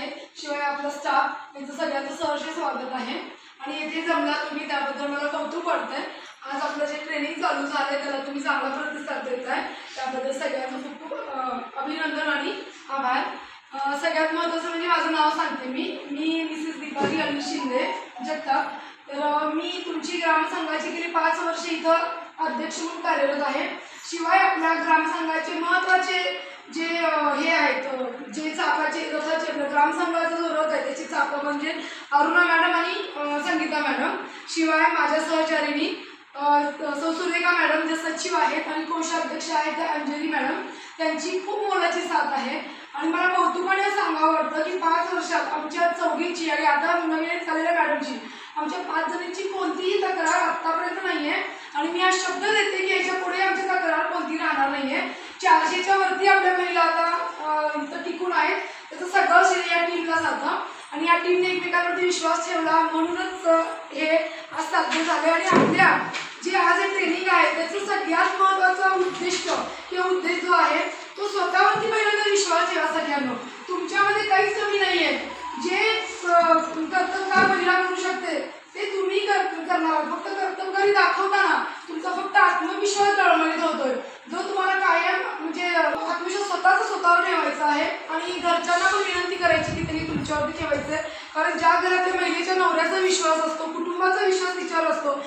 आहे, शिवाय आपला स्टाफ यांचं सगळ्यांचं सहर्ष स्वागत आहे। आणि येथे जमला तुम्ही त्याबद्दल मला कौतुक वाटतंय। आज आपलं जे ट्रेनिंग चालू झालंय त्याला तुम्ही चांगला प्रतिसाद देताय, त्याबद्दल सगळ्यांचं खूप खूप अभिनंदन आणि आभार। सगळ्यात महत्त्वाचं म्हणजे माझं नाव सांगते मी मिसेस दीपाली अनिल शिंदे जगताप। तर मी तुमची ग्रामसंघाची गेली 5 वर्ष इथं अध्यक्ष म्हणून कार्यरत आहे। शिवाय आपल्या ग्रामसंघाचे महत्त्वाचे जे हे आहेत, जे चाकाचे रथाचे ग्रामसंघाचा जो रथ आहे त्याची चाकं म्हणजे अरुणा मॅडम आणि संगीता मॅडम, शिवाय माझ्या सहचारिणी सौ सुरेखा मॅडम जे सचिव आहेत आणि कोषाध्यक्ष आहेत त्या अंजली मॅडम, त्यांची खूप मोलाची साथ आहे। आणि मला कौतुकाने सांगावं वाटतं की 5 वर्षात आमच्या चौघींची आणि आता नवीन झालेल्या मॅडमची आमच्या 5 जणींची कोणतीही तक्रार आत्तापर्यंत नाही आहे। आणि मी आज शब्द देते की याच्या पुढे आमची तक्रार कोणती राहणार नाही आहे। 400च्या वरती आपल्या महिला आता इथं टिकून आहेत, त्याचं सगळं श्रेय या टीमला जातं आणि या टीमने एकमेकांवरती विश्वास ठेवला म्हणूनच हे आज साध्य झाले। आणि आपल्या जे आज हे ट्रेनिंग आहे त्याचं सगळ्यात महत्त्वाचा उद्दिष्ट किंवा उद्देश जो आहे तो स्वतःवरती पहिल्यांदा विश्वास ठेवा। सगळ्यांना तुमच्यामध्ये काहीच कमी नाही आहे, जे कर्तबगार महिला करू शकते ते तुम्ही करणार। फक्त कर्तबगारी दाखवताना तुमचा फक्त आत्मविश्वास डळमळीत होतोय, जो तुम्हाला कायम म्हणजे आत्मविश्वास स्वतःवर ठेवायचा आहे। आणि घरच्यांना पण विनंती करायची की त्यांनी तुमच्यावरती ठेवायचं आहे, कारण ज्या घरातल्या महिलेच्या नवऱ्याचा विश्वास असतो, कुटुंबाचा विश्वास तिच्यावर असतो,